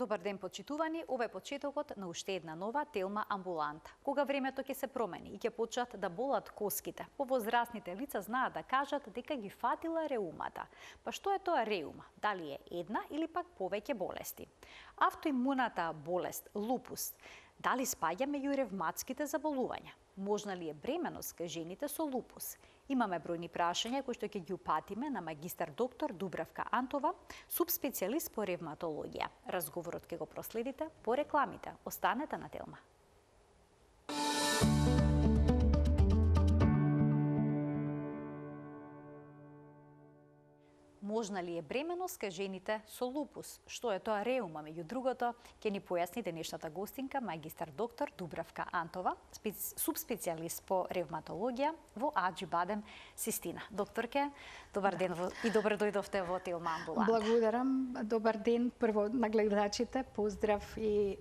Добар ден, почитувани. Ова е почетокот на уште една нова Телма амбуланта. Кога времето ќе се промени и ќе почнат да болат коските, повозрастните лица знаат да кажат дека ги фатила реумата. Па што е тоа реума? Дали е една или пак повеќе болести? Автоимуната болест, лупус, дали спаѓа меѓу ревматските заболувања? Можна ли е бременост кај жените со лупус? Имаме бројни прашања кои што ќе ги упатиме на магистар доктор Дубравка Антова, субспецијалист по ревматологија. Разговорот ќе го проследите по рекламите. Останете на Телма. Можна ли е бременост кај жените со лупус? Што е тоа реума? Меѓу другото, ќе ни појасни денешната гостинка, магистар доктор Дубравка Антова, субспецијалист по ревматологија во Аџибадем Систина. Докторке, добар ден и добро дојдовте во Телма амбуланта. Благодарам. Добар ден прво на гледачите. Поздрав и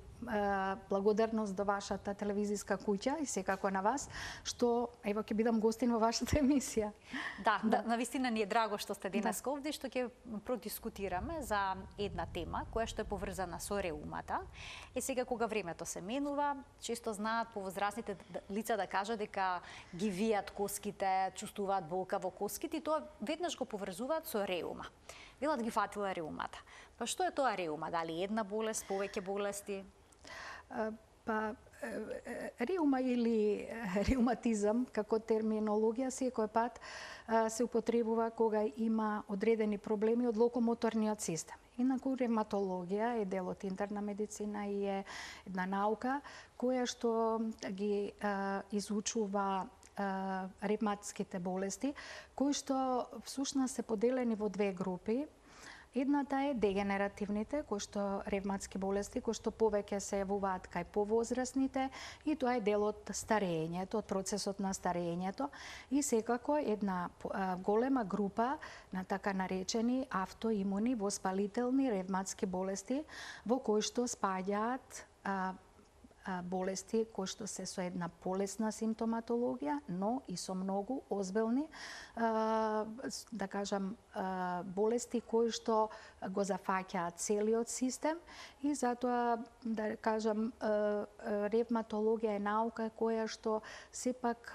благодарност до вашата телевизиска куќа и секако на вас, што ево ќе бидам гостин во вашата емисија. Да, навистина ни е драго што сте денес овде, што ќе продискутираме за една тема која што е поврзана со реумата. Е сега кога времето се менува, често знаат повозрастните лица да кажат дека ги вијат коските, чувствуваат болка во коските и тоа веднаш го поврзуваат со реума. Велат ги фатила реумата. Па што е тоа реума? Дали една болест, повеќе болести? Реума или реуматизам како терминологија секој пат се употребува кога има одредени проблеми од локомоторниот систем. Инаку ревматологија е дел од интерна медицина и е една наука која што ги изучува ревматските болести, кои што всушност се поделени во две групи. Едната е дегенеративните, кои што ревматски болести, кои што повеќе се јавуваат кај повозрастните и тоа е дел од старењето, од процесот на старењето и секако една голема група на така наречени автоимуни воспалителни ревматски болести во кои што спаѓаат болести кои што се со една полесна симптоматологија, но и со многу озбилни, да кажам, болести кои што го зафаќаат целиот систем и затоа, да кажам, ревматологија е наука која што сепак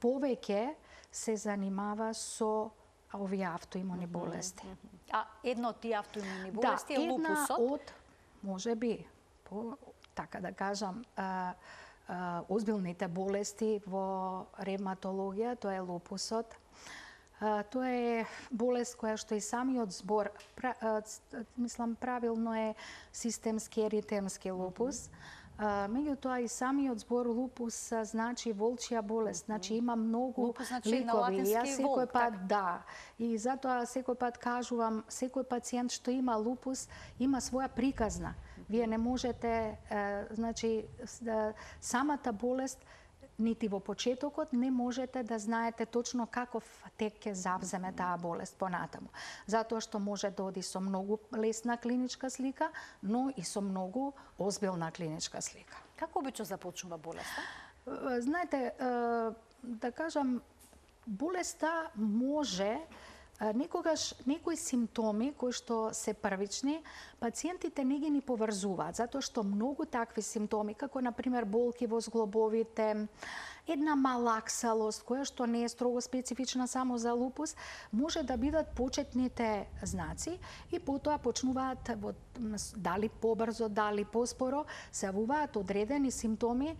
повеќе се занимава со овие автоимуни болести. А едно од тие автоимуни болести е лупусот? Една од, можеби, така да кажам, озбилните болести во ревматологија, тоа е лупусот. Тоа е болест која што и самиот збор, мислам правилно е системски еритемски лупус. Меѓутоа и самиот збор лупус значи волчја болест, значи има многу ликови. Јас секој пат и затоа секој пат кажувам, секој пациент што има лупус има своја приказна. Вие не можете, значи, самата болест, нити во почетокот не можете да знаете точно каков тек ќе завземе таа болест понатаму. Затоа што може да оди со многу лесна клиничка слика, но и со многу озбилна клиничка слика. Како обично започнува болеста? Знаете, да кажам, болеста може некогаш некои симптоми кои што се првични, пациентите не ги ни поврзуваат, затоа што многу такви симптоми, како на пример болки во зглобовите, една малаксалост која што не е строго специфична само за лупус, може да бидат почетните знаци и потоа почнуваат дали побрзо, дали поспоро, се јавуваат одредени симптоми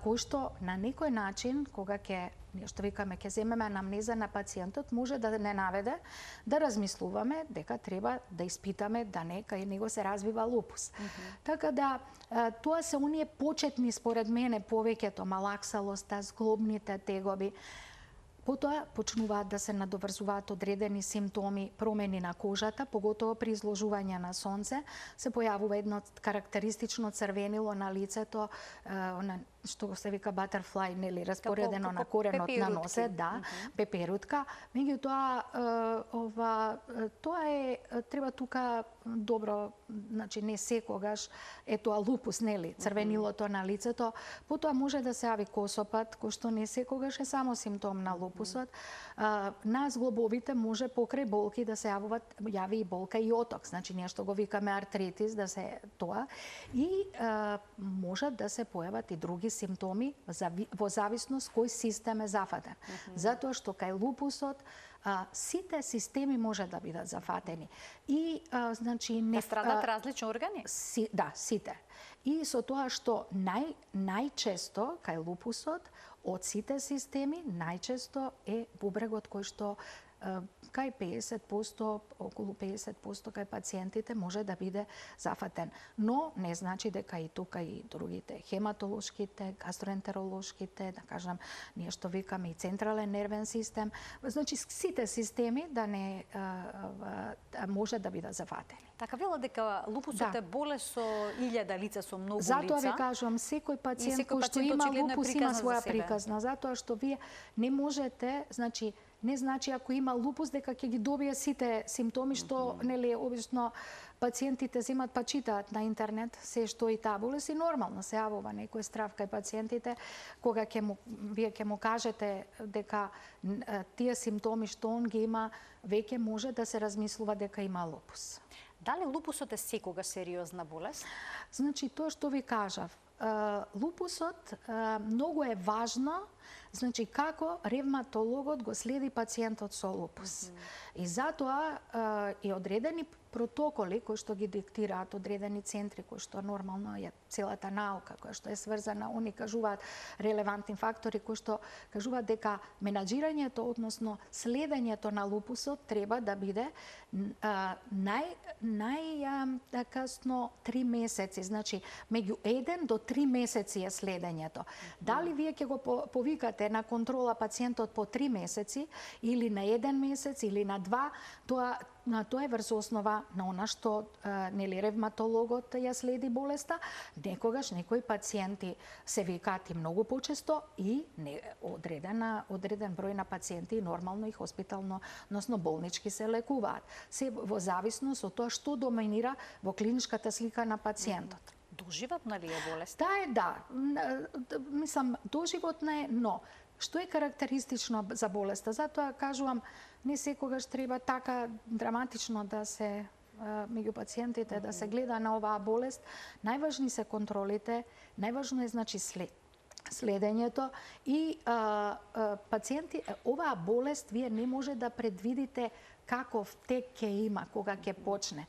кои што на некој начин, кога што викаме, ќе земеме анамнеза на пациентот, може да не наведе да размислуваме дека треба да испитаме да не кај него се развива лупус. Така да, тоа се оние почетни, според мене, повеќето малаксалоста, зглобните тегоби. Потоа почнуваат да се надоврзуваат одредени симптоми, промени на кожата, поготово при изложување на сонце, се појавува едно карактеристично црвенило на лицето, што се вика butterfly, нели, распоредено на коренот на носе, пеперутка. Меѓутоа, тоа е, треба тука добро, значи не секогаш е тоа лупус, нели, црвенилото на лицето, потоа може да се јави косопат, кој што не секогаш е само симптом на лупус. лупусот. На зглобовите може покрај болки да се јави и болка и оток, значи нешто го викаме артритис, да се тоа. И можат да се појават и други симптоми во зависност кој систем е зафатен. Затоа што кај лупусот сите системи може да бидат зафатени. И значи не страдат различни органи? Да, сите. И со тоа што најчесто кај лупусот од сите системи најчесто е бубрегот кој што кај 50%, околу 50% кај пациентите може да биде зафатен. Но не значи дека и тука и другите хематолошките, гастроентеролошките, да кажам, ние што викаме и централен нервен систем, значи сите системи да не може да бидат зафатени. Така велат дека лупусот е болест со 1000 лица, со многу лица. Затоа ви кажувам, секој пациент кој што има лупус има своја приказна, затоа што вие не можете, значи не значи ако има лупус дека ќе ги добие сите симптоми што нели обично пациентите земат па читаат на интернет се што и таа болест и нормално се јавува некој страв кај пациентите кога вие ќе му кажете дека тие симптоми што он ги има веќе може да се размислува дека има лупус. Дали лупусот е секогаш сериозна болест? Значи тоа што ви кажав, лупусот многу е важно, значи како ревматологот го следи пациентот со лупус. И затоа и одредени протоколи кои што ги диктираат одредени центри кои што нормално е целата наука која што е сврзана, они кажуваат релевантни фактори кои што кажуваат дека менаџирањето, односно следењето на лупусот треба да биде најкасно 3 месеци, значи меѓу 1 до 3 месеци е следењето. Дали вие ќе го повикате на контрола пациентот по 3 месеци или на 1 месец или на 2, тоа е врз основа на она што нели ревматологот ја следи болеста. Некогаш некои пациенти се викаат и многу почесто и одреден број на пациенти нормално и хоспитално, односно болнички се лекуваат. Се во зависност од тоа што доминира во клиничката слика на пациентот. Доживотна ли е болест? Да. Мислам, доживотна е, но што е карактеристично за болеста? Затоа кажувам, не секогаш треба така драматично да се меѓу пациентите да се гледа на оваа болест. Најважни се контролите, најважно е значи следењето и пациенти, оваа болест вие не може да предвидите каков тек ќе има кога ќе почне.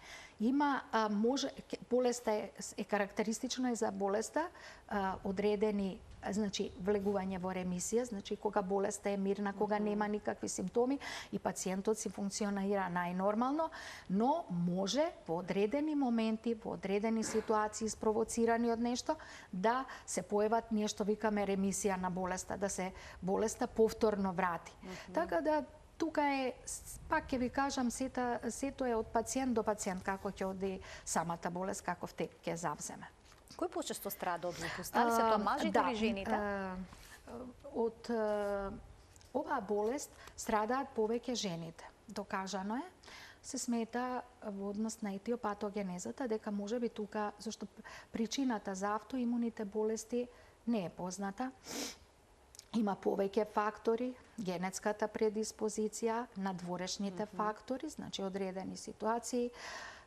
Болеста е карактеристична и за болеста одредени значи влегување во ремисија, значи кога болеста е мирна, кога нема никакви симптоми и пациентот си функционира најнормално, но може во одредени моменти, во одредени ситуации спровоцирани од нешто да се појават нешто викаме ремисија на болеста, да се болеста повторно врати. Така да тука е, пак ќе ви кажам, сето е од пациент до пациент како ќе оди самата болест, каков тек ќе завземе. Кој почесто страда од лупус? Дали се тоа мажите или жените? Од оваа болест страдаат повеќе жените. Докажано е. Се смета во однос на етиопатогенезата дека можеби тука, зашто причината за автоимуните болести не е позната. Има повеќе фактори, генетската предиспозиција, надворешните фактори, значи одредени ситуации,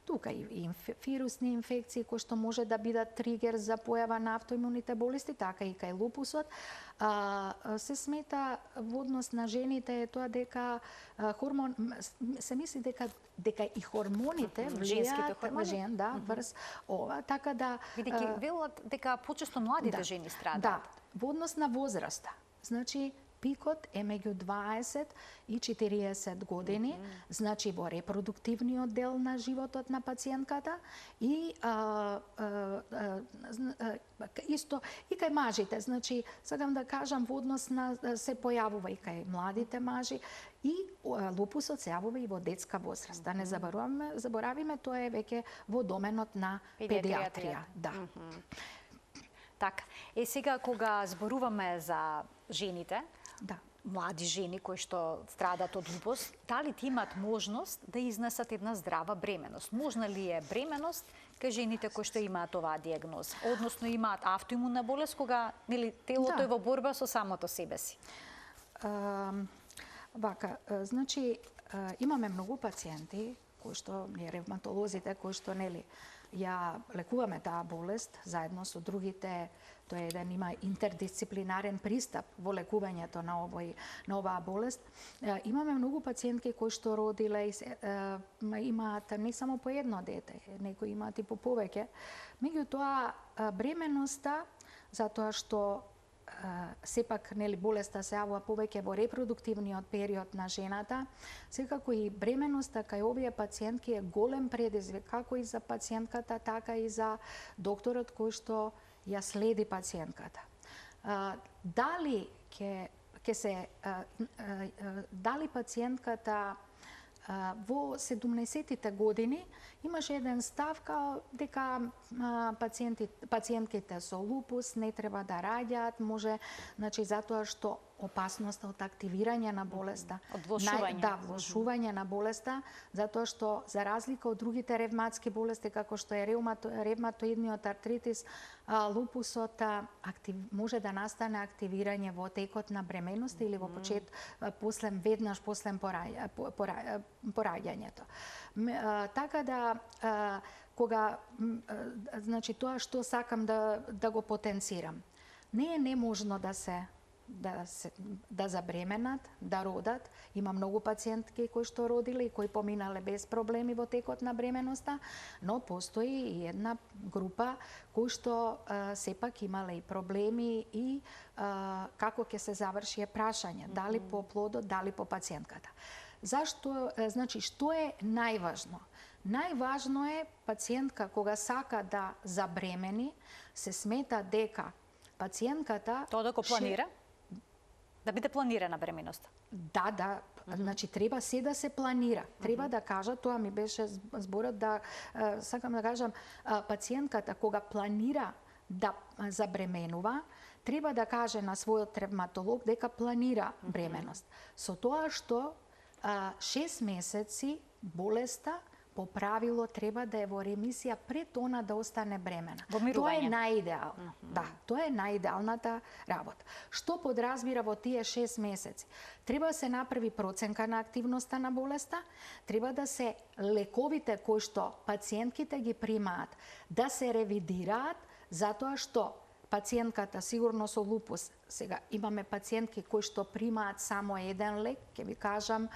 тука и вирусни инфекции кои што може да бидат тригер за појава на автоимуните болести, така и кај лупусот. Се смета во однос на жените е тоа дека се мисли дека и хормоните влијаат врз ова, така да бидејќи велат дека почесто младите жени страдаат. Да, во однос на возраста. Значи пикот е меѓу 20 и 40 години, значи во репродуктивниот дел на животот на пациентката и исто и кај мажите, значи сакам да кажам во однос на се појавува и кај младите мажи и лупусот се јавува и во детска возраст. Да не заборавиме, тоа е веќе во доменот на педиатрија. Да. Така. Сега кога зборуваме за жените, млади жени кои што страдаат од лупус, дали ти имаат можност да изнесат една здрава бременост? Можна ли е бременост кај жените кои што имаат оваа диагноза? Односно имаат автоимунна болест кога телото е во борба со самото себе си? Вака, значи имаме многу пациенти кои што ние ревматолозите кои што нели ја лекуваме таа болест заедно со другите. Тоа е еден има интердисциплинарен пристап во лекувањето на оваа болест. Имаме многу пациентки кои што родиле и имаат не само по едно дете, некои имаат и по повеќе. Меѓутоа бременоста, затоа што сепак нели болеста се јавува повеќе во репродуктивниот период на жената, секако и бременоста кај овие пациентки е голем предизвик, како и за пациентката, така и за докторот кој што ја следи пациентката. Дали пациентката во 17-тите години имаше еден став дека пациентките со лупус не треба да раѓаат, може, значи затоа што опасноста од активирање на болеста, влошување на болеста, затоа што за разлика од другите ревматски болести како што е ревматоидниот артритис, лупусот може да настане активирање во текот на бременоста или во веднаш после пораѓањето. Така да кога значи тоа што сакам да го потенцирам. Не е неможно да забременат, да родат. Има многу пациентки кои што родиле и кои поминале без проблеми во текот на бременоста, но постои и една група кои што сепак имале и проблеми и како ќе се заврши е прашање, дали по плодот, дали по пациентката. Зашто, значи, што е најважно? Најважно е пациентка кога сака да забремени, се смета дека пациентката тоа да го планира? Да биде планирана бременоста? Да, значи треба се да се планира. Треба да кажа, тоа ми беше зборот сакам да кажам, пациентката кога планира да забременува, треба да каже на својот ревматолог дека планира бременост. Со тоа што 6 месеци болеста по правило треба да е во ремисија пред она да остане бремена. Тоа е најидеално. Да, тоа е најидеалната работа. Што подразбира во тие 6 месеци? Треба да се направи проценка на активноста на болеста, треба да се лековите кои што пациентките ги примаат да се ревидираат, затоа што пациентката сигурно со лупус, сега имаме пациентки кои што примаат само еден лек, ќе ви кажам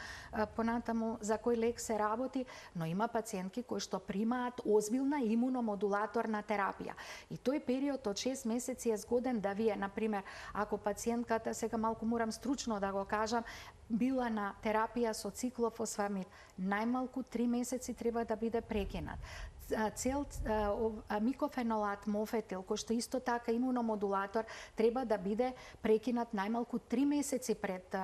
понатаму за кој лек се работи, но има пациентки кои што примаат озбилна имуномодулаторна терапија. И тој период од 6 месеци е згоден да вие, например, ако пациентката, сега малку морам стручно да го кажам, била на терапија со циклофосфамид, најмалку 3 месеци треба да биде прекинат. Микофенолат, мофетил, кој што исто така имуномодулатор, треба да биде прекинат најмалку 3 месеци пред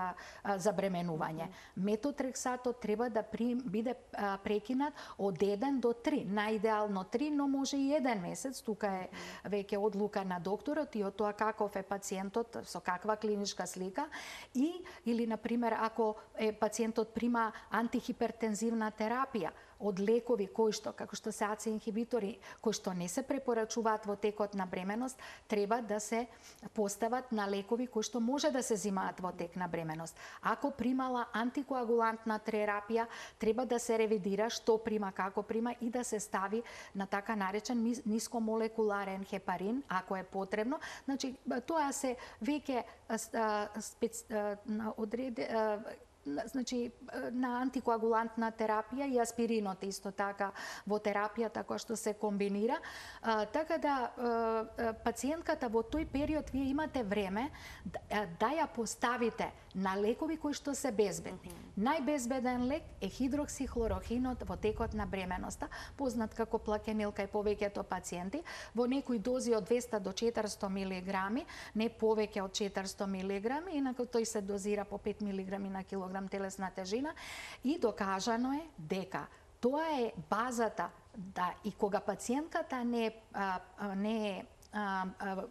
забременување. Метотрексатот треба да биде прекинат од 1 до 3, најидеално 3, но може и 1 месец. Тука е веќе одлука на докторот и од тоа каков е пациентот, со каква клиничка слика, или например ако пациентот прима антихипертензивна терапија од лекови кои што, како што се АЦ инхибитори, кои што не се препорачуваат во текот на бременост, треба да се постават на лекови кои што може да се зимаат во тек на бременост. Ако примала антикоагулантна терапија, треба да се ревидира што прима, како прима и да се стави на така наречен нискомолекуларен хепарин, ако е потребно. Значи, тоа се веќе значи на антикоагулантна терапија и аспиринот исто така во терапијата која што се комбинира, така да пациентката во тој период вие имате време да ја поставите на лекови кои што се безбедни. Најбезбеден лек е хидроксихлорохинот во текот на бременоста, познат како плакенил кај повеќето пациенти, во некои дози од 200 до 400 мг, не повеќе од 400 мг, инаку тој се дозира по 5 мг на килограм телесна тежина и докажано е дека тоа е базата да и кога пациентката не е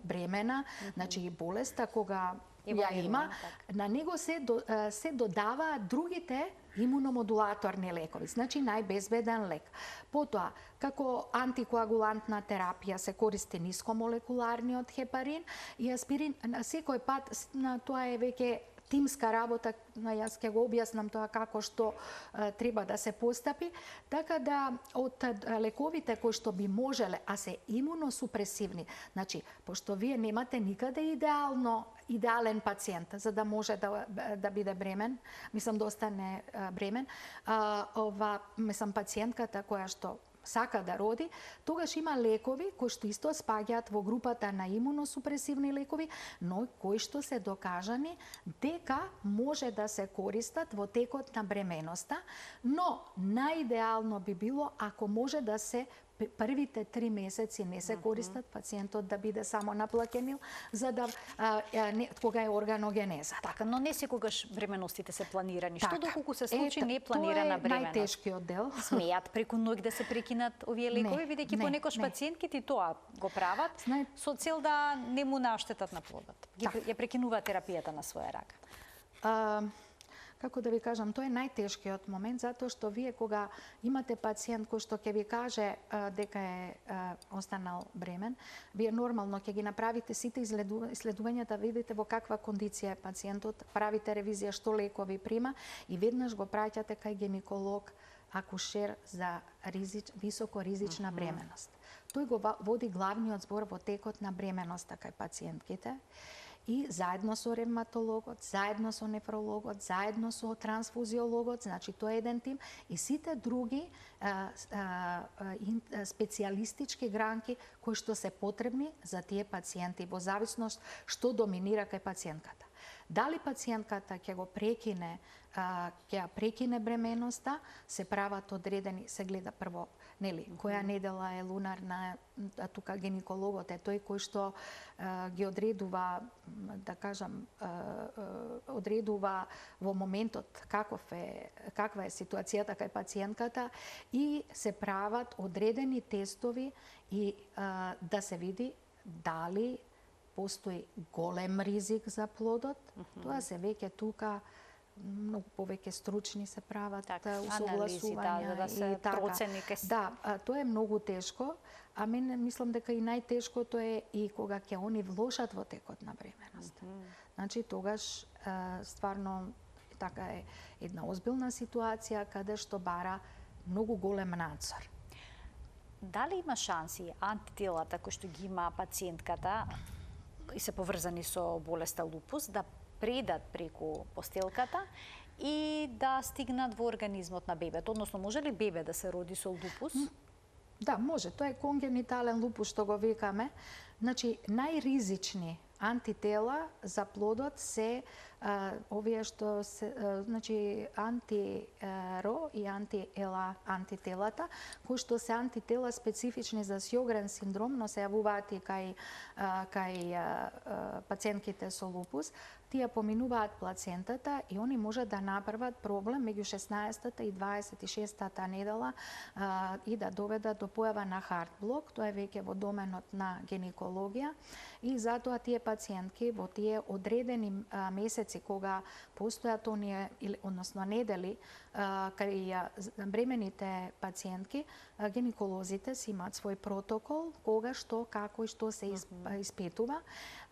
бремена, значи болеста кога ја има, на него се додаваат другите имуномодулаторни лекови, значи најбезбеден лек. Потоа, како антикоагулантна терапија се користи нискомолекуларниот хепарин и аспирин, на секој пат тоа е веќе тимска работа, јас ќе го објаснам тоа како што треба да се постапи, така да од лековите кои што би можеле, а се имуносупресивни, значи, пошто вие немате никаде идеален пациент за да може да биде бремен, мислам да остане бремен, пациентката која што сака да роди, тогаш има лекови кои што исто спаѓаат во групата на имуносупресивни лекови, но кои што се докажани дека може да се користат во текот на бременоста, но наидеално би било ако може да се првите 3 месеци не се користат, пациентот да биде само наплакенил, за да кога е органогенеза. Така, но не секогаш бременостите се планирани. Што доколку се случи непланирана бременост? Тоа е најтешкиот дел. Смеат преку ноќ да се прекинат овие лекови, бидејќи понекогаш пациентките тоа го прават со цел да не му наштетат на плодот. Ја прекинуваат терапијата на своја рака. Како да ви кажам, тоа е најтешкиот момент, затоа што вие кога имате пациент кој што ќе ви каже дека е останал бремен, вие нормално ќе ги направите сите исследувања да видите во каква кондиција е пациентот, правите ревизија што лекови прима и веднаш го праќате кај гинеколог, акушер за високо ризична бременост. Тој го води главниот збор во текот на бременоста кај пациентките. И заедно со ревматологот, заедно со нефрологот, заедно со трансфузиологот, значи тоа е еден тим, и сите други специјалистички гранки кои што се потребни за тие пациенти во зависност што доминира кај пациентката. Дали пациентката ќе го прекине, ќе прекине бременоста, се прават одредени, се гледа прво, нели, која недела е лунарна, тука гинекологот е тој кој што ги одредува, да кажам, одредува во моментот каква е ситуацијата кај пациентката и се прават одредени тестови и да се види дали постои голем ризик за плодот. Тоа се веќе тука многу повеќе стручни се прават усогласувања да се процени. Да, тоа е многу тешко, а мене мислам дека и најтешкото е и кога ќе они влошат во текот на бременоста. Значи тогаш стварно така е една озбилна ситуација каде што бара многу голем надзор. Дали има шанси антителата кои што ги има пациентката и се поврзани со болеста лупус да предат преку постелката и да стигнат во организмот на бебето, односно може ли бебе да се роди со лупус? Да, може. Тоа е конгенитален лупус што го викаме. Значи најризични антитела за плодот се овие што се значи анти-ро и анти-ела антителата, кои што се антитела специфични за Сјогрен синдром, но се јавуваат и кај пациентките со лупус. Тие поминуваат плацентата и они може да направат проблем меѓу 16-та и 26-та недела и да доведат до појава на хартблок. Тоа е веќе во доменот на гинекологија и затоа тие пациентки во тие одредени месеци кога постојат оние, односно недели, кај бремените пациентки, гинеколозите си имаат свој протокол, кога, што, како и што се испитува.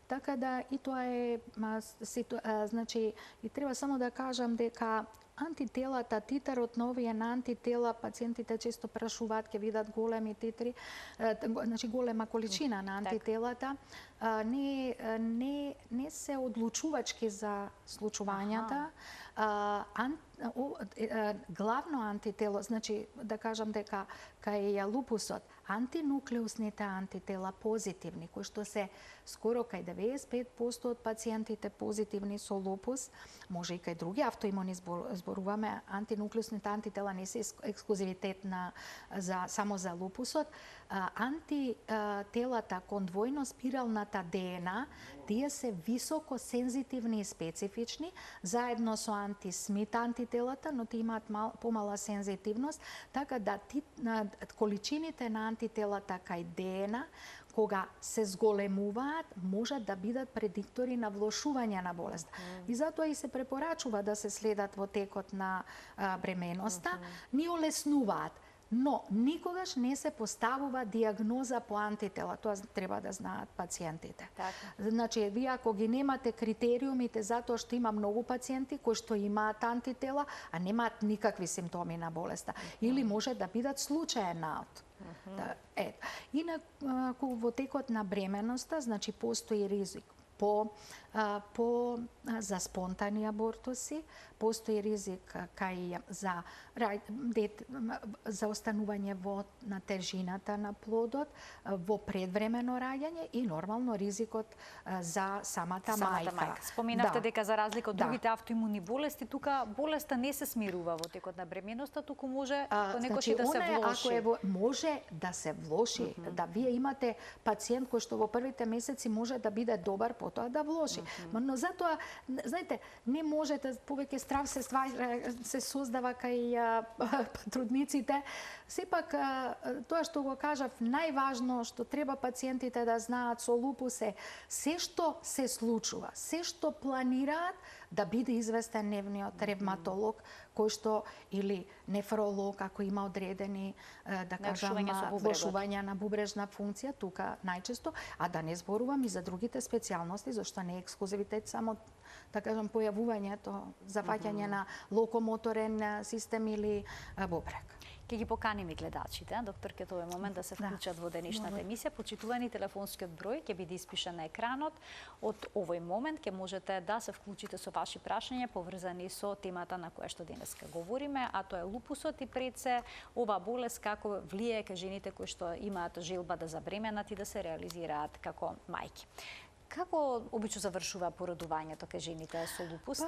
Така да и тоа е, значи, и треба само да кажам дека антителата, титарот на овие на антитела, пациентите често прашуваат, ќе видат големи титри, значи голема количина на антителата, не се одлучувачки за случувањата. Главно антитело, значи да кажам дека кај лупусот, антинуклеусните антитела позитивни, кои што се скоро кај 95% од пациентите позитивни со лупус, може и кај други автоимуни зборуваме, антинуклеусните антитела не се ексклузивитет само за лупусот. Антителата кон двојно спиралната ДНА, тие се високо сензитивни и специфични, заедно со антисмит антителата, но тие имаат помала сензитивност, така да количините на антителата кај ДНА, кога се зголемуваат, можат да бидат предиктори на влошување на болест. И затоа и се препорачува да се следат во текот на бременоста, ни олеснуваат. Но никогаш не се поставува диагноза по антитела. Тоа треба да знаат пациентите. Така. Значи, вие ако ги немате критериумите, затоа што има многу пациенти кои што имаат антитела, а немаат никакви симптоми на болеста, или може да бидат случаен наод. Инаку во текот на бременоста, значи постои ризик за спонтани абортуси, постои ризик за останување на тежината на плодот, во предвремено раѓање и нормално ризикот за самата мајка. Споминавте дека за разлика од другите автоимуни болести, тука болеста не се смирува во текот на бременоста, туку може понекогаш и да се влоши. Може да се влоши, да вие имате пациент кој што во првите месеци може да биде добар, потоа да влоши. Но затоа, знаете, не можете, повеќе страв се создава кај трудниците. Сепак, тоа што го кажав, најважно што треба пациентите да знаат со лупус е се што се случува, се што планираат, да биде известен нивниот ревматолог, кој што, или нефролог, ако има одредени, да кажам, влошувања на бубрежна функција, тука најчесто, а да не зборувам и за другите специјалности, зашто не е ексклузивитет само, да кажам, појавувањето, зафаќање на локомоторен систем или бубрек. Ќе ги поканиме гледачите, докторке, тоа е момент да се вклучат во денешната емисија. Почитувани, телефонскиот број ќе биде испишан на екранот. Од овој момент ќе можете да се вклучите со ваши прашања поврзани со темата на која што денеска говориме, а тоа е лупусот и пред се оваа болест како влијае кај жените кои што имаат желба да забременат и да се реализираат како мајки. Како обично завршува породувањето кај жените со лупус?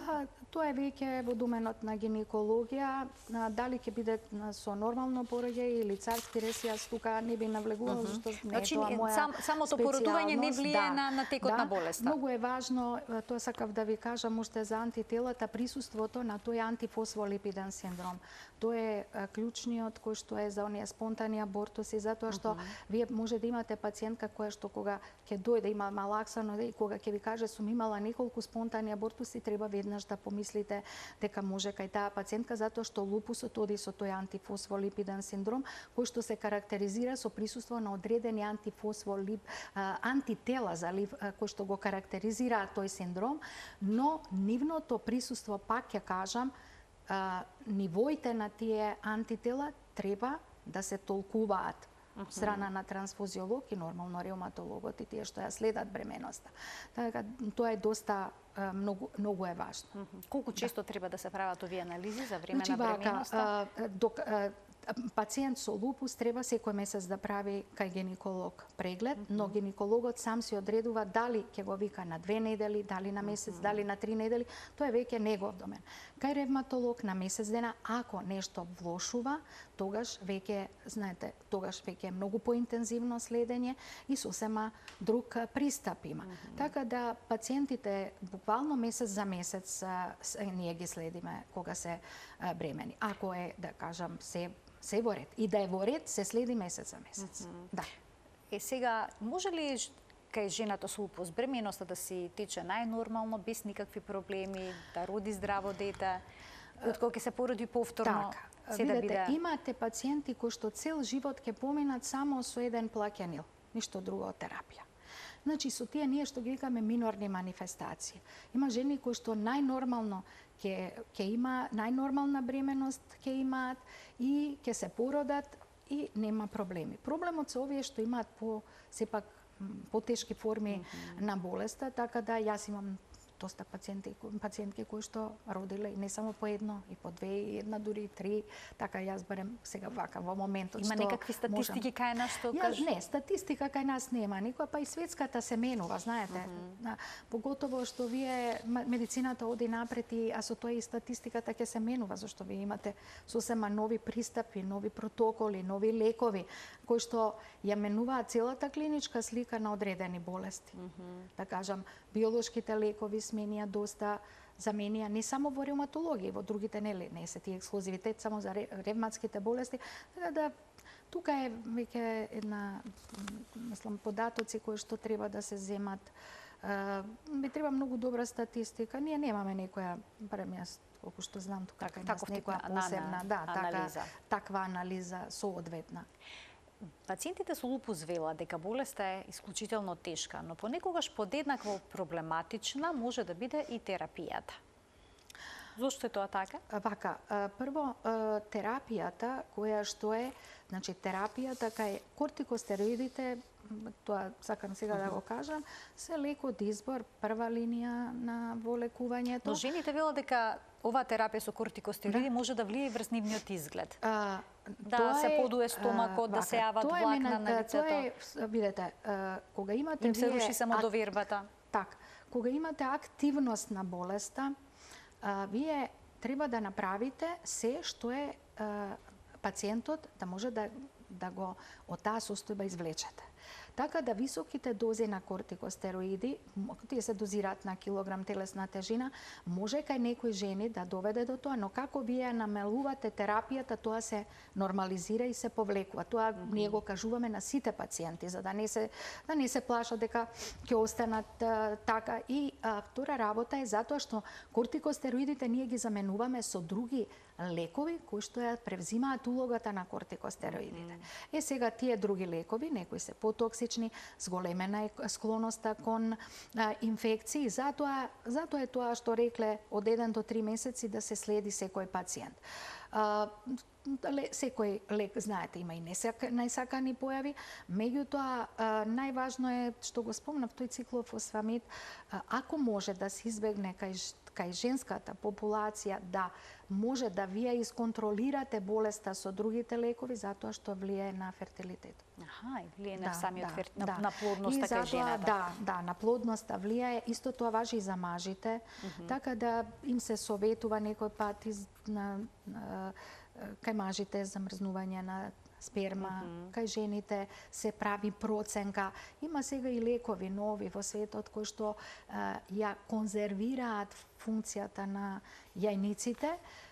Тоа е веќе во доменот на гинекологија. Дали ќе биде со нормално пороѓање или царски рез, јас тука не би навлегувала, зашто не е тоа моја самото породување не влијае на текот на болеста. Многу е важно, тоа сакав да ви кажам уште за антителата, присуството на тој антифосфолипиден синдром. Тоа е клучниот кој што е за оние спонтани абортуси, затоа што вие може да имате пациентка која што кога ќе дојде има малаксано и кога ќе ви каже сум имала неколку спонтани абортуси, треба веднаш да помислите дека може кај таа пациентка, затоа што лупусот оди со тој антифосфолипиден синдром кој што се карактеризира со присуство на одредени антитела кои што го карактеризираат тој синдром, но нивното присуство, пак ќе кажам, нивоите на тие антитела треба да се толкуваат од страна на трансфузиолог и нормално реуматологот и тие што ја следат бременоста. Така тоа е доста многу е важно. Колку често треба да се прават овие анализи за време на бременоста? Пациент со лупус треба секој месец да прави кај гинеколог преглед, но гинекологот сам се одредува дали ќе го вика на 2 недели, дали на месец, дали на 3 недели, тоа е веќе негов домен. Кај ревматолог на месец дена, ако нешто влошува, тогаш веќе, знаете, тогаш веќе е многу поинтензивно следење и сосема друг пристап има. Така да пациентите буквално месец за месец ние ги следиме кога се бремени. Ако е, да кажам, се во ред. И да е во ред, се следи месец за месец. Да. Сега, може ли кај жената со лупус бременоста да си тече најнормално, без никакви проблеми, да роди здраво дете, откога ќе се породи повторно? Така, видете, имате пациенти кои што цел живот ќе поминат само со еден плакенил, ништо друго од терапија. Значи, со тие ние што ги викаме минорни манифестации. Има жени кои што најнормално ќе има најнормална бременост ќе имаат и ќе се породат и нема проблеми. Проблемот се овие што имаат сепак потешки форми на болеста, така да јас имам доста пациентки кои што родиле и не само по едно, и по 2, и една дури и 3, така јас барем сега вака во моментот што има некакви статистики кај нас што кажа? Не, статистика кај нас нема никоја, па и светската се менува, знаете. Поготово што вие медицината оди напред а со тоа и статистиката ќе се менува, зашто вие имате сосема нови пристапи, нови протоколи, нови лекови кои што ја менуваат целата клиничка слика на одредени болести. Да кажам, биолошките лекови сменија доста заменија не само во реуматологија, во другите не се тие ексклузивитет само за ревматските болести, така да тука е веќе една мислам податоци кои што треба да се земат. Би треба многу добра статистика. Ние немаме некоја, барем јас колку што знам, тука Така, кај нас таков тип некоја посебна, анализа. таква анализа соодветна. Пациентите со лупус велат дека болеста е исклучително тешка, но понекогаш подеднакво проблематична може да биде и терапијата. Зошто е тоа така? Вака, прво терапијата која што е, значи терапијата кај кортикостероидите, тоа сакам сега да го кажам, се лек од избор, прва линија на во лекувањето. Но жените велат дека оваа терапија со кортикостероиди може да влие врз нивниот изглед. Да се подуе стомакот, да се јават влакна на лицето. Видете, кога имате им се руши самодовербата. Так, кога имате активност на болеста, вие треба да направите се што е пациентот да може да го од таа состојба извлечете. Така да високите дози на кортикостероиди, тие се дозираат на килограм телесна тежина, може кај некои жени да доведе до тоа, но како вие намалувате терапијата, тоа се нормализира и се повлекува. Тоа ние го кажуваме на сите пациенти, за да не се плашат дека ќе останат така. И втора работа е затоа што кортикостероидите ние ги заменуваме со други лекови кои што ја превзимаат улогата на кортикостероидите. Сега тие други лекови, некои се потоксични, зголемена е склоноста кон инфекции, затоа е тоа што рекле од 1 до 3 месеци да се следи секој пациент. Секој лек, знаете, има и најсакани појави, меѓутоа најважно е што го спомнав тој циклофосфамид, ако може да се избегне кај женската популација да може да вие исконтролирате болеста со другите лекови затоа што влијае на фертилитет. И влијае на самиот на плодноста кај жената. Да, на плодноста влијае, исто тоа важи и за мажите, така да им се советува некој пат кај мажите замрзнување на сперма, кај жените се прави проценка. Има сега и лекови нови во светот кои што ја конзервираат функцијата на јајниците,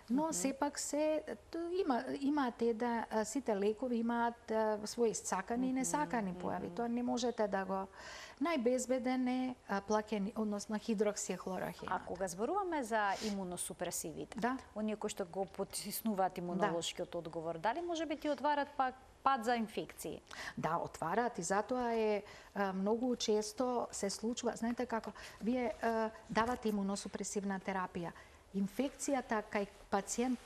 но сепак имаат сите лекови имаат своји сакани и несакани појави. Тоа не можете да го... Најбезбеден е плакени, односно хидроксихлорохин. А кога зборуваме за имуносупресивите, оние кои што го потиснуваат имунолошкиот одговор, дали може би ти отварат пат за инфекции? Да, отвараат и затоа е многу често се случува, знаете како, вие давате имуносупресивна терапија. Инфекцијата кај пациент,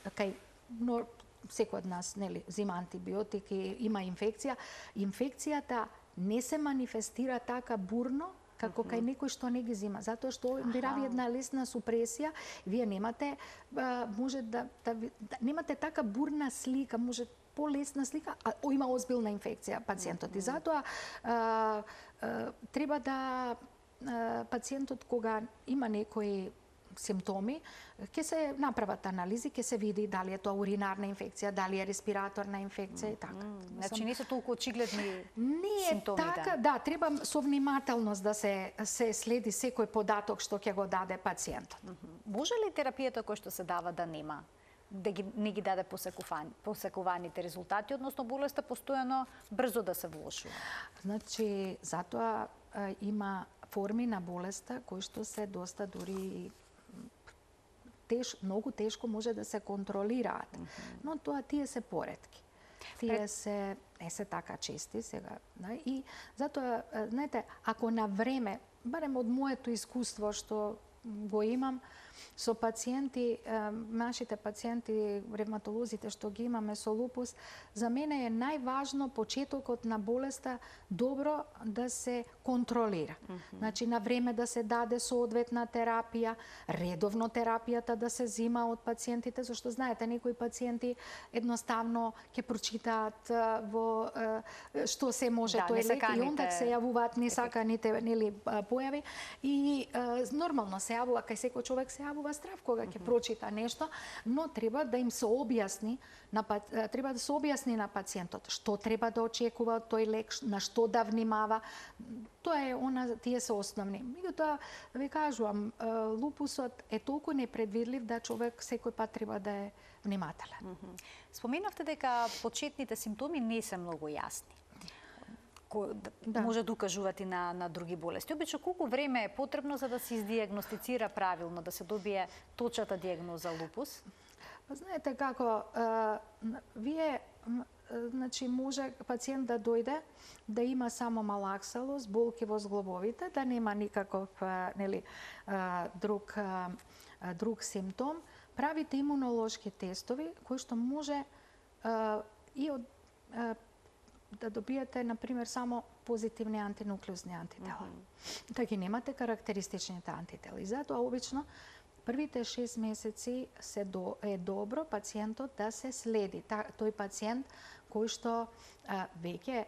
секој од нас, нели, зима антибиотики, има инфекција, инфекцијата не се манифестира така бурно како кај некој што не ги зима, затоа што ви прави една лесна супресија, вие немате немате така бурна слика, може полесна слика, а има озбилна инфекција пациентот. И затоа треба да пациентот кога има некои симптоми, ќе се направат анализи, ќе се види дали е тоа уринарна инфекција, дали е респираторна инфекција и така. Значи не се толку очигледни симптомите. Не така, да, треба со внимателност да се следи секој податок што ќе го даде пациентот. Може ли терапијата која што се дава да нема? Не ги даде посекуваните резултати, односно болеста постојано брзо да се влошува? Значи, затоа има форми на болеста кои што се доста дури многу тешко може да се контролираат, но тие се поретки. Тие не се така чести сега. И затоа, знаете, ако на време, барем од моето искуство што го имам, со пациенти, нашите пациенти, ревматолозите што ги имаме со лупус, за мене е најважно почетокот на болеста добро да се контролира. Значи, на време да се даде соодветна терапија, редовно терапијата да се зима од пациентите, зашто знаете, некои пациенти едноставно ќе прочитаат во што се може тој лек и онда се јавуваат несаканите појави и нормално се јавува, кај секој човек се јавува страв кога ќе прочита нешто, но треба да им се објасни на пациентот што треба да очекува од тој лек, на што да внимава. Тоа е тие се основни. Меѓутоа, да ви кажувам, лупусот е толку непредвидлив да човек секој пат треба да е внимателен. Споменавте дека почетните симптоми не се многу јасни. може да укажуваат и на други болести. Обично колку време е потребно за да се издиагностицира правилно, да се добие точната диагноза лупус? Знаете како, вие, значи, може пациент да дојде да има само малаксалост, болки во зглобовите, да нема никаков друг симптом. Правите имунолошки тестови кои што може и од да добиете, например, само позитивни антинуклеусни антитела. Да ги немате карактеристичните антитела. И затоа обично првите 6 месеци е добро пациентот да се следи. Тој пациент кој што веќе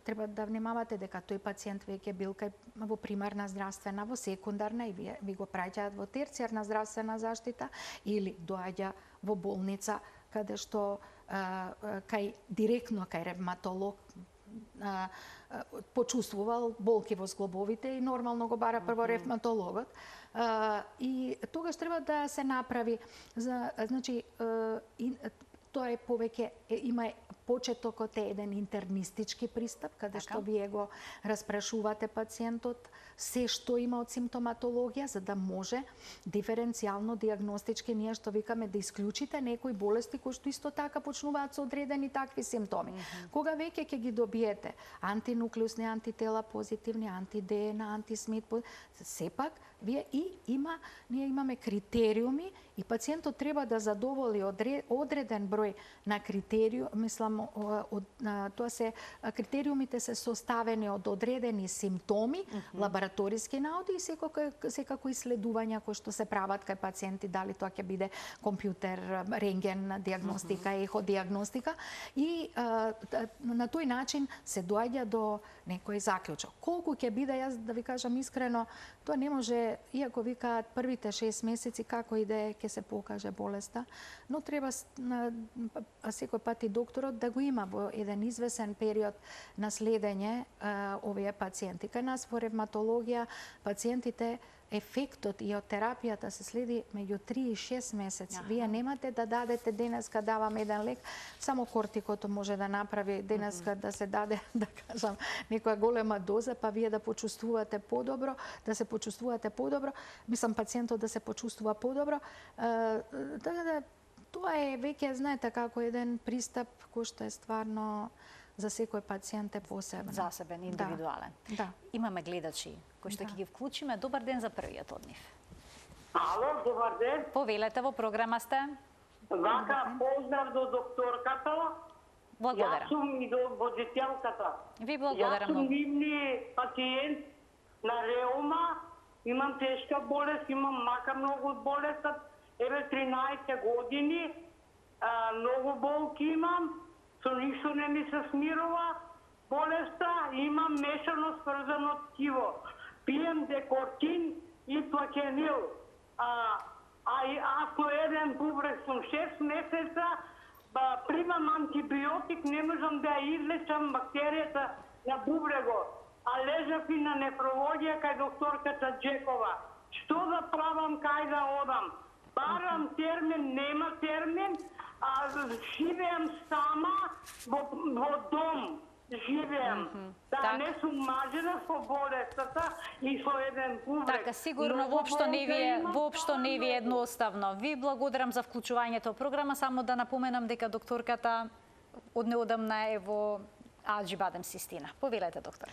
треба да внимавате дека тој пациент веќе бил во примарна здравствена, во секундарна и ви го праќаат во терцијарна здравствена заштита или доаѓа во болница каде што директно кај ревматолог почувствувал болки во зглобовите и нормално го бара прво ревматологот. И тогаш треба да се направи, значи, тоа е повеќе, има почетокот е еден интернистички пристап, каде што вие го распрашувате пациентот се што има од симптоматологија, за да може диференцијално, диагностички, ние што викаме да исклучите некои болести кои што исто така почнуваат со одредени такви симптоми. Кога веќе ќе ги добиете антинуклеусни антитела позитивни, анти-ДНА, анти-СМИТ, сепак ние имаме критериуми и пациентот треба да задоволи одреден број на критериум, мислам, критериумите се составени од одредени симптоми, лабораториски наоди и секако исследувања кои што се прават кај пациенти, дали тоа ќе биде компјутер, рентген диагностика, еходиагностика и на тој начин се доаѓа до некој заклучок. Колку ќе биде, јас да ви кажам искрено, тоа не може, иако викаат првите 6 месеци како и да е ќе се покаже болеста, но треба секој пат и докторот да го има во еден извесен период на следење овие пациенти. Кај нас во ревматологија пациентите ефектот и од терапијата се следи меѓу 3 и 6 месеци. Вие немате да дадете денеска давам еден лек, само кортикото може да направи денеска да се даде, да кажам, некоја голема доза, па вие да почувствувате подобро, мислам пациентот да се почувствува подобро. Така да тоа е веќе, знаете, како еден пристап кој што е стварно за секој пациент е посебен. Засебен, индивидуален. Да. Имаме гледачи кои што ќе ги вклучиме. Добар ден за првиот од нив. Ало, добар ден. Повелете, во програма сте. Вака, поздрав до докторката. Благодарам. Јас сум и до водителката. Ви благодарам Јас сум многу. нивни пациент на реума, имам тешка болест, имам мака многу од болестот, 13 години, многу болки имам, со ништо не ми се смирува болеста, имам мешано сврзано ткиво. Пием декортин и плакенил. Ако еден бубрек сум 6 месеца, примам антибиотик, не можам да ја излечам бактеријата на бубрего. А лежав и на нефрологија кај докторката Джекова. Што да правам, кај да одам? Барам термин, нема термин, живеам сама во дом. Живеам. Да не сум мажена со болестата и со еден бубрек. Така, сигурно воопшто не ви е едноставно. Ви благодарам за вклучувањето во програма, само да напоменам дека докторката од неодамна е во Аџибадем Систина. Повелете, доктор.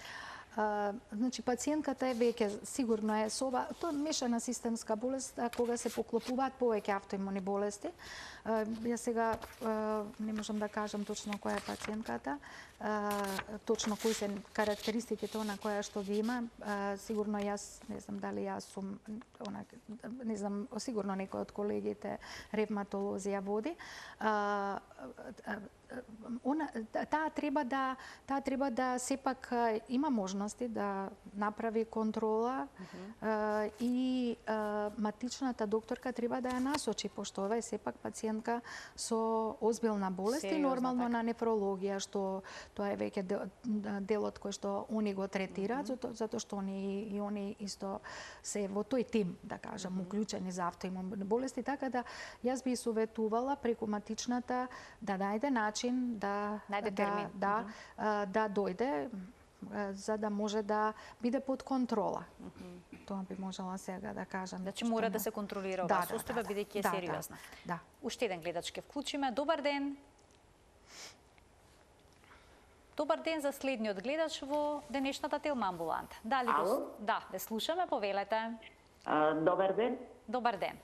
Значи, пациентката е веќе, сигурно е тоа мешана системска болест, кога се поклопуваат повеќе автоимуни болести. Јас сега не можам да кажам точно која е пациентката, точно кои се карактеристиките на која што ги има. Сигурно јас, не знам дали јас сум, не знам, сигурно некој од колегите ревматолози ја води. Таа треба да сепак има можности да направи контрола и матичната докторка треба да ја насочи, пошто ова е сепак пациентка со озбилна болест и нормално на нефрологија, што тоа е веќе делот кој што они го третираат, затоа што они исто се во тој тим, да кажам, уклучени за автоимуни болести, така да јас би советувала преку матичната да најде начин начин да Најде термин. да дојде, за да може да биде под контрола. Тоа би можела сега да кажам. Значи мора да се контролира оваа состојба, бидејќи е сериозна. Да. Уште еден гледач ќе вклучиме. Добар ден. Добар ден за следниот гледач во денешната Телма амбуланта. Дали Ало? Да, ве слушаме, повелете. Добар ден. Добар ден.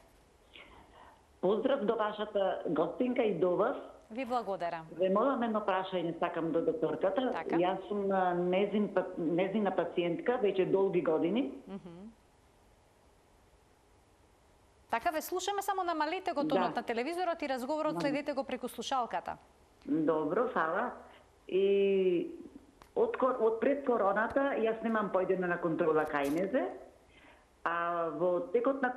Поздрав до вашата гостинка и до вас. Ви благодарам. Ве молам едно прашање сакам до докторката. Така. Јас сум незина пациентка веќе долги години. Така ве слушаме, само намалете го тонот Да. на телевизорот и разговорот следете го преку слушалката. Добро, фала. И од пред короната јас немам појдена на контрола кај незе. А во текот на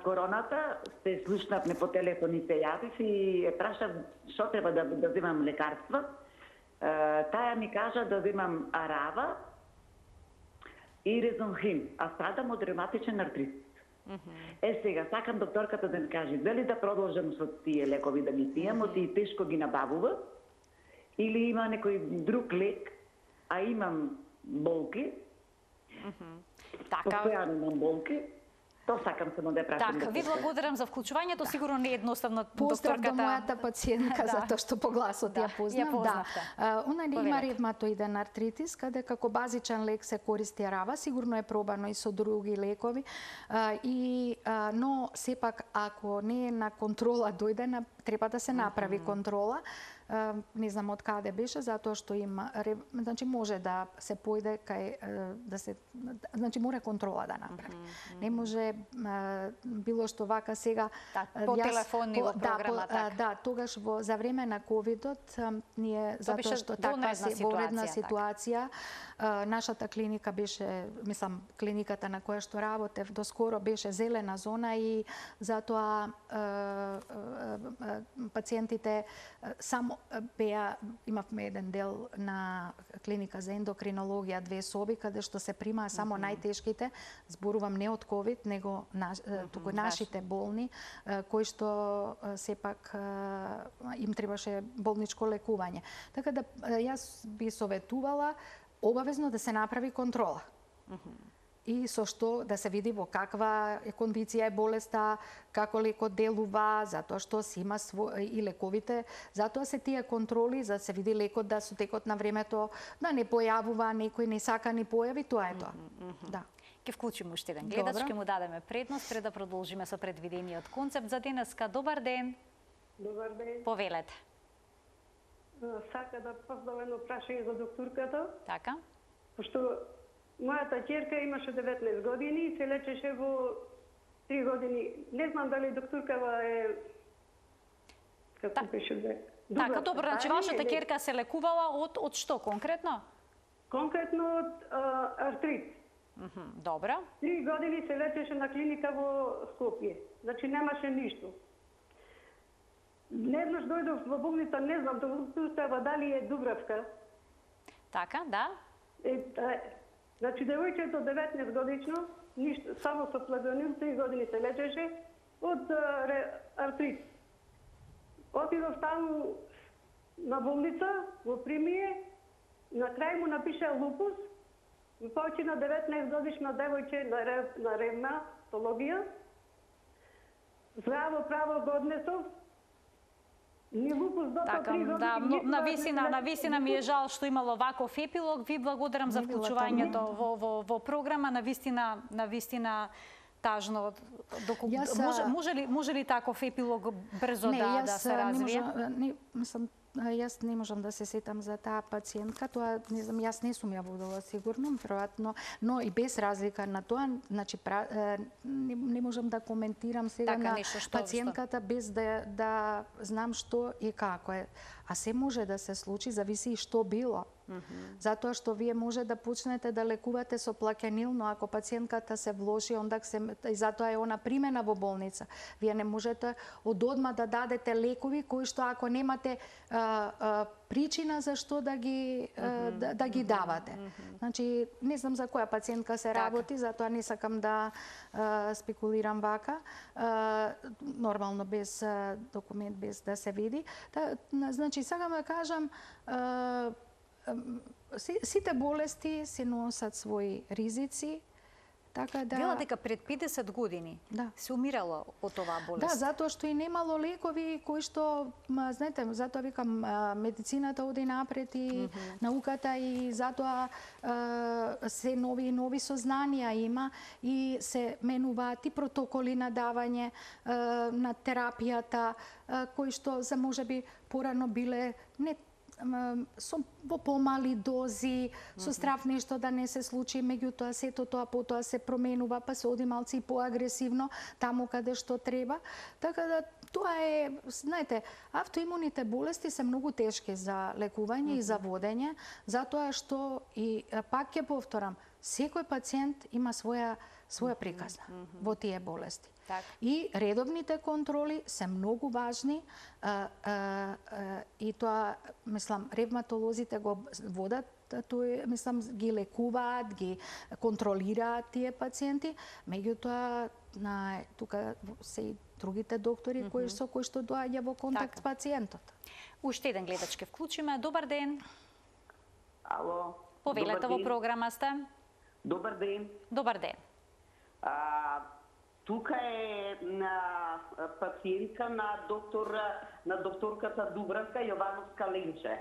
короната се слушнавме по телефон и се јавив и ја прашав што треба да земам лекарства. Таја ми кажа да земам арава и резонхим, а страдам од ревматичен артрит. Сега сакам докторката да ми каже дали да продолжам со тие лекови да ги пијам, од тие тешко ги набавува, или има некој друг лек, а имам болки. Така, Постојано имам болки. Тоа сакам само да ја прашам. така, ви благодарам за вклучувањето, сигурно не е едноставно Поздрав до докторката. мојата пациентка, Да. затоа што по гласот Да, ја ја познав. познавте. Она има Повелете. ревматоиден артритис, каде како базичен лек се користи арава, сигурно е пробано и со други лекови, но сепак ако не е на контрола дојдена, треба да се направи контрола. Не знам од каде беше, затоа што има, значи може да се појде кај да се, значи мора контрола да направи. Не може било што вака сега По телефон и во програма, така. Да, тогаш за време на ковидот ние затоа беше што таква вонредна се вонредна ситуација, ситуација, нашата клиника беше, мислам, клиниката на која што работев доскоро беше зелена зона и затоа пациентите само имавме еден дел на клиника за ендокринологија, 2 соби, каде што се примаа само најтешките, зборувам не од ковид, него туку нашите болни, кои што сепак им требаше болничко лекување. Така да јас би советувала обавезно да се направи контрола. И со што да се види во каква кондиција е болеста, како лекот делува, затоа што си има и лековите, затоа се тие контроли за да се види лекот да со текот на времето да не појавува некои несакани појави, тоа е тоа. Да. Ќе вклучиме уште еден гледач, Добро. ќе му дадеме предност пред да продолжиме со предвидениот концепт за денеска. Добар ден, Добар ден. повелете. Сака да поставам едно прашање за докторката, Така? пошто мојата ќерка имаше 19 години и се лечеше во 3 години. Не знам дали докторкава е како беше бе. Така, добро, значи Дали вашата е- ќерка се лекувала од што конкретно? Конкретно од артрит. Добро. 3 години се лечеше на клиника во Скопје. Значи немаше ништо. Неднаш дојдов во болница, не знам, доктор дали е Дубравка. Така, да. Значи, девојчето 19 годично, ништо, само со флагонил 3 години се лечеше од артрит. Отидов таму на болница, во примие, на крај му напиша лупус, и почина 19 годишна девојче на ревматологија. Здраво право го однесов, ни лупус до 3 Така, години. да, никога на вистина ми е жал што имало ваков епилог. Ви благодарам за Не било вклучувањето во програма. На вистина тажно. Може ли таков епилог брзо да се развие? Јас не можам да се сетам за таа пациентка, тоа не знам, јас не сум ја водела сигурно, веројатно, но и без разлика на тоа, значи не можам да коментирам сега Така, на нешто што- пациентката без да знам што и како е. А се може да се случи, зависи и што било. Затоа што вие може да почнете да лекувате со плакенил, но ако пациентката се вложи, онда и затоа е она примена во болница. Вие не можете од одма да дадете лекови кои што ако немате причина за што да ги давате. Значи, не знам за која пациентка се работи, затоа не сакам да спекулирам вака. Нормално без документ, без да се види. Значи, сакам да кажам, сите болести се носат своји ризици, така да... Вела дека пред 50 години се умирало од оваа болест. Да, затоа што и немало лекови кои што, знаете, затоа викам, медицината оди напред и науката, и затоа се нови и нови сознанија има и се менуваат и протоколи на давање на терапијата, кои што за можеби порано биле не во помали дози, со страв нешто да не се случи, меѓутоа сето тоа потоа се променува, па се оди малци поагресивно таму каде што треба. Така да тоа е, знаете, автоимуните болести се многу тешки за лекување и за водење, затоа што, и пак ќе повторам, секој пациент има своја приказна во тие болести. И редовните контроли се многу важни и тоа, мислам, ревматолозите го водат, тој, мислам, ги лекуваат, ги контролираат тие пациенти, меѓутоа тука се и другите доктори кои што доаѓа во контакт с пациентот. Уште еден гледач ке вклучиме. Добар ден. Ало. Повелете, во програма сте. Добар ден. Добар ден. Тука е пациентка на докторката Дубравка Јовановска Ленче.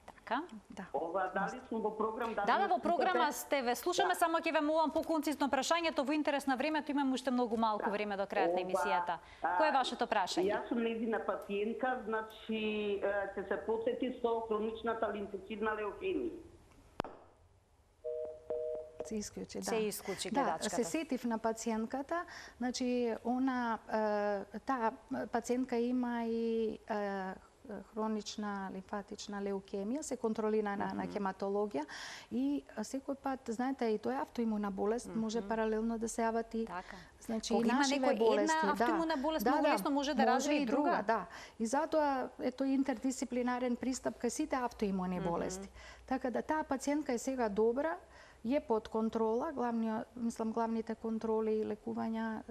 Така? Да. Ова, дали сум во програм? Да, во програма сте, ве слушаме, само ќе ве молам по концизно прашањето во интерес на времето, имаме уште многу малку време до крајот на емисијата. Кој е вашето прашање? Јас сум нејзина пациентка, значи ќе се потсети со хроничната лимфоцидна леукемија. Се исклучи, да. Се исклучи гледачката. Да, се сетив на пациентката, значи таа пациентка има и хронична лимфатична леукемија, се контролира на хематологија и секој пат, знаете, и тоа е автоимуна болест, може паралелно да се јават и значи и нашиве болести. Една автоимуна болест многу лесно може да развие и друга. Да. И затоа е тој интердисциплинарен пристап кај сите автоимуни болести. Така да таа пациентка е сега добра, е под контрола, главните контроли и лекувања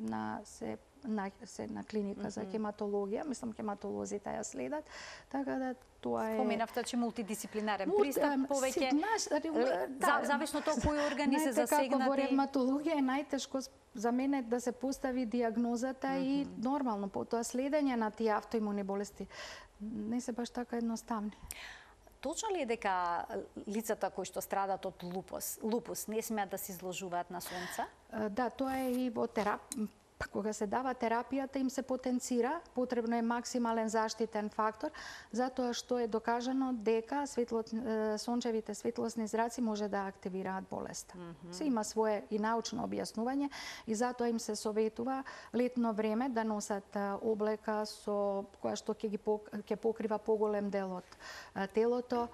на клиника за хематологија, хематолозите ја следат, така да тоа е... Споменавте, че мултидисциплинарен пристап, повеќе зависно тоа кои органи се засегнати. Како во ревматологија е најтешко за мене да се постави диагнозата и нормално потоа следење на тие автоимуни болести. Не се баш така едноставни. Точно ли е дека лицата кои што страдат од лупус не смеат да се изложуваат на сонце? Да, тоа е и во кога се дава терапијата им се потенцира, потребно е максимален заштитен фактор, затоа што е докажано дека сончевите светлосни зраци може да активираат болеста. Се има свое и научно објаснување и затоа им се советува летно време да носат облека која што ќе покрива поголем дел од телото,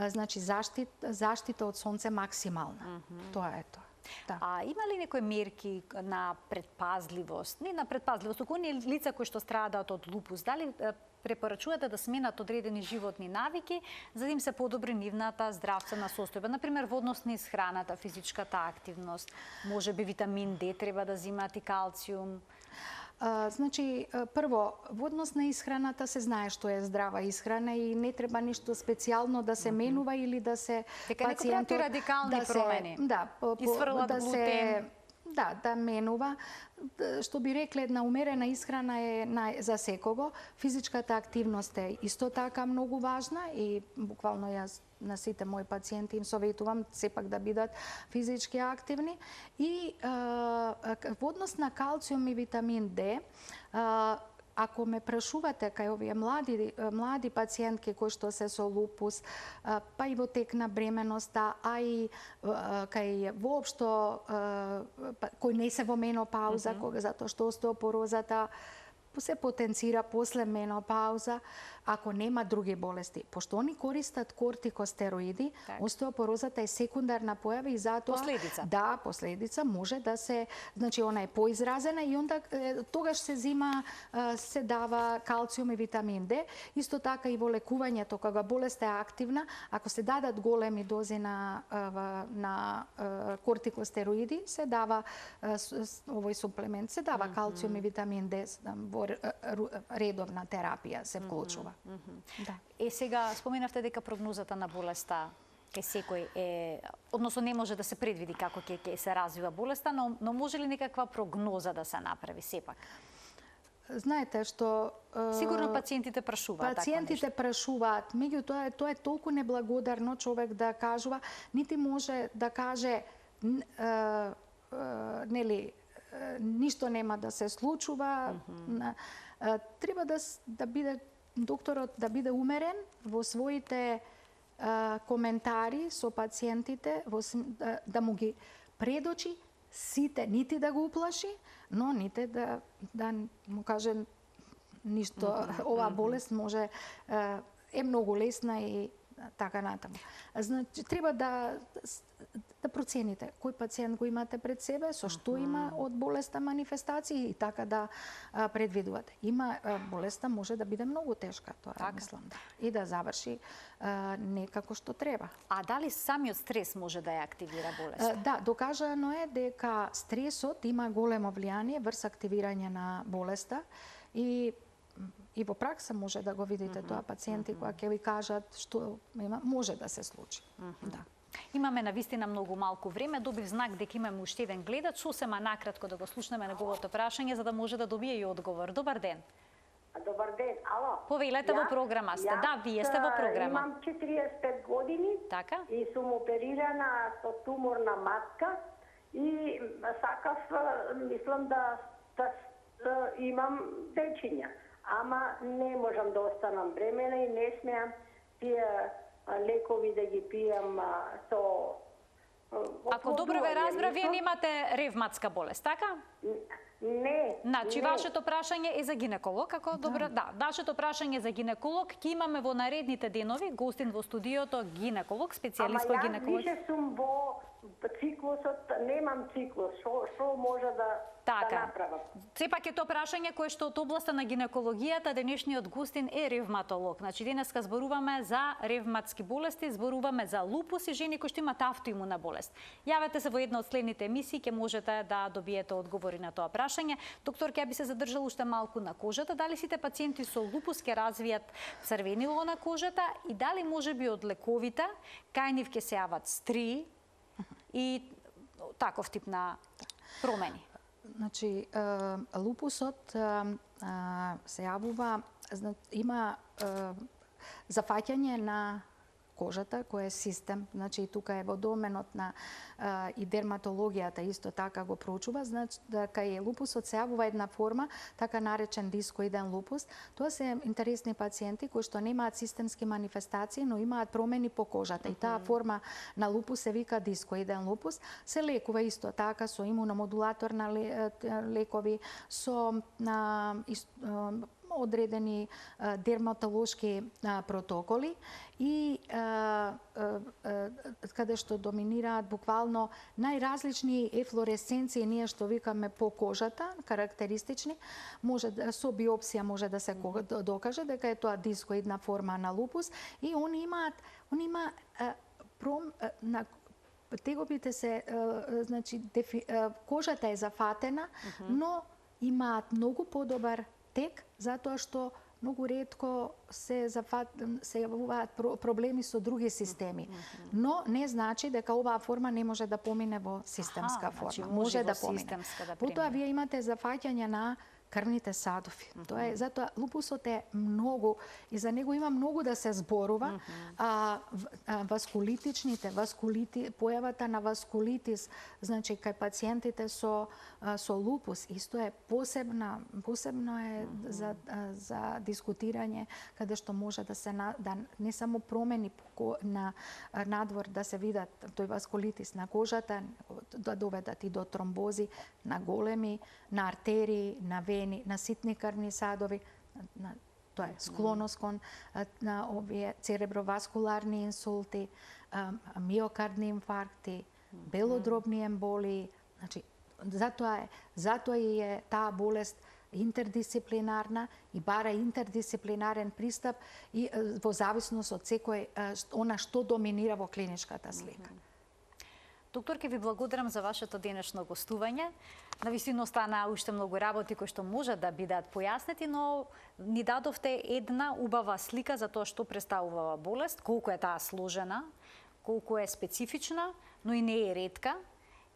значи заштита од сонце максимална. Тоа е тоа. Да. А има ли некои мерки на предпазливост? Не на предпазливост, туку оние лица кои што страдаат од лупус, дали препорачувате да сменат одредени животни навики за да им се подобри нивната здравствена состојба, например во однос на исхраната, физичката активност, можеби витамин Д треба да земат и калциум? Значи, прво, во однос на исхраната се знае што е здрава исхрана и не треба ништо специјално да се менува или да се пациентот... Дека радикални промени. Исфрлат глутен. Да менува. Што би рекле, една умерена исхрана е за секого. Физичката активност е исто така многу важна и буквално јас на сите мои пациенти им советувам сепак да бидат физички активни. И во однос на калциум и витамин Д, ако ме прашувате кај овие млади пациентки кои што се со лупус, па и во тек на бременоста, а и кај воопшто кои не се во менопауза, затоа што остеопорозата се потенцира после менопауза, ако нема други болести. Пошто они користат кортикостероиди, остеопорозата е секундарна појава и затоа Последица. да, последица може да се, значи она е поизразена и онда тогаш се дава калциум и витамин Д. Исто така и во лекувањето кога болеста е активна, ако се дадат големи дози на кортикостероиди, се дава овој суплемент, се дава калциум и витамин Д во редовна терапија се вклучува. Да. Сега споменавте дека прогнозата на болеста кај секој е, односно не може да се предвиди како ќе се развива болеста, но може ли некаква прогноза да се направи сепак? Знаете што сигурно пациентите прашуваат. Пациентите прашуваат, меѓутоа тоа е толку неблагодарно човек да кажува, нити може да каже нели ништо нема да се случува. Треба да биде докторот да биде умерен во своите коментари со пациентите, да му ги предочи сите, нити да го уплаши, но нити да му каже ништо, оваа болест може е многу лесна и така натаму. Значи треба да процените кој пациент го имате пред себе, со што има од болеста манифестации и така да предвидувате. Има болеста може да биде многу тешка, тоа мислам, и да заврши не како што треба. А дали самиот стрес може да ја активира болеста? Да, докажано е дека стресот има големо влијание врз активирање на болеста и во пракса може да го видите тоа пациенти кога ќе ви кажат што може да се случи. Да. Имаме навистина многу малку време, добив знак дека имаме уште еден гледач, сосема накратко да го слушнеме неговото прашање за да може да добие и одговор. Добар ден. Добар ден, ало. Повелете во програма сте. Да, вие сте во програма. Имам 45 години. Така? И сум оперирана со тумор на матка и сакав, мислам да имам дечиња. Ама не можам да останам бремена и не смеам тие лекови да ги пијам со... Ако добро ве разбра, вие немате ревматска болест, така? Не. Значи, вашето прашање е за гинеколог, ако добро, да, вашето прашање е за гинеколог, ќе имаме во наредните денови гостин во студиото гинеколог, специјалист по гинекологија. Ама јас више сум во циклусот, немам циклус, што може да направам? Сепак е тоа прашање кое што од областа на гинекологијата денешниот гостин е ревматолог. Значи денеска зборуваме за ревматски болести, зборуваме за лупус и жени кои што имаат автоимуна болест. Јавете се во една од следните емисии, ќе можете да добиете одговори на тоа прашање. Доктор, ќе би се задржал уште малку на кожата. Дали сите пациенти со лупус ќе развијат црвенило на кожата и дали можеби од лековите кај нив ќе се јават стрии и таков тип на промени? Значи, лупусот се јавува, има зафаќање на кожата, кој е систем, значи и тука е во доменот на и дерматологијата исто така го проучува, значи кај лупусот се јавува една форма, така наречен дискоиден лупус. Тоа се интересни пациенти кои што немаат системски манифестации, но имаат промени по кожата. И таа форма на лупус се вика дискоиден лупус. Се лекува исто така со имуномодулаторна лекови, со одредени дерматолошки протоколи и каде што доминираат буквално најразлични ефлоресценции, ние што викаме по кожата, карактеристични, може со биопсија може да се докаже дека е тоа дискоидна форма на лупус и они има на тегобите се, значи кожата е зафатена, но имаат многу подобар тек, затоа што многу ретко се јавуваат проблеми со други системи. Но не значи дека оваа форма не може да помине во системска форма. Може да помине. Потоа вие имате зафаќање на крвните садови. Тоа е затоа лупусот е многу и за него има многу да се зборува. Појавата на васкулитис, значи кај пациентите со лупус исто е посебно е за дискутирање, каде што може да се не само промени на надвор да се видат тој васкулитис на кожата, да доведат и до тромбози на големи, на артерии, на вени, на ситни крвни садови, Тоа е склоност кон на овие цереброваскуларни инсулти, миокардни инфаркти, белодробни емболии. Значи, затоа е таа болест интердисциплинарна и бара интердисциплинарен пристап и во зависност од секој она што доминира во клиничката слика. Доктор, ке ви благодарам за вашето денешно гостување. Навистина остана уште многу работи кои што може да бидат појаснети, но ни дадовте една убава слика за тоа што представува оваа болест, колку е таа сложена, колку е специфична, но и не е ретка.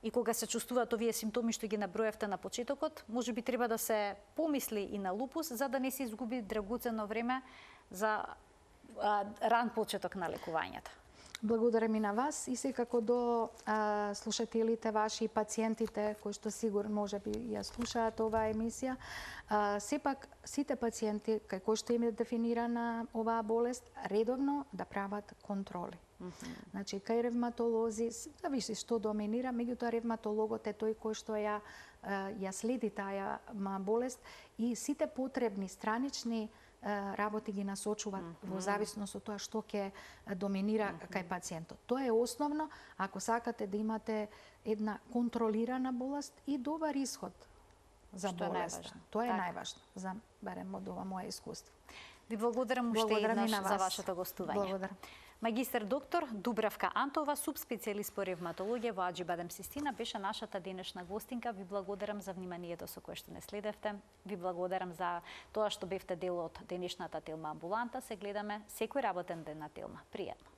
И кога се чувствуваат овие симптоми што ги наброевте на почетокот, може би треба да се помисли и на лупус, за да не се изгуби драгоценно време за ран почеток на лекувањето. Благодарам и на вас и секако до слушателите ваши и пациентите кои што сигурно може би ја слушаат оваа емисија. Сепак сите пациенти кај кои што им е дефинирана оваа болест редовно да прават контроли. Значи кај ревматолози зависи што доминира, меѓутоа ревматологот е тој кој што ја следи таа болест и сите потребни странични работи ги насочуваат во зависност од тоа што ќе доминира кај пациентот. Тоа е основно ако сакате да имате една контролирана болест и добар исход за болеста. Тоа е најважно, за барем од ова мое искуство. Ви благодарам уште еднаш за вашето гостување. Благодарам. Магистар доктор Дубравка Антова, субспецијалист по ревматологија во Аџибадем Систина, беше нашата денешна гостинка. Ви благодарам за вниманието со кое што не следевте. Ви благодарам за тоа што бевте дел од денешната Телма амбуланта. Се гледаме секој работен ден на Телма. Пријатно.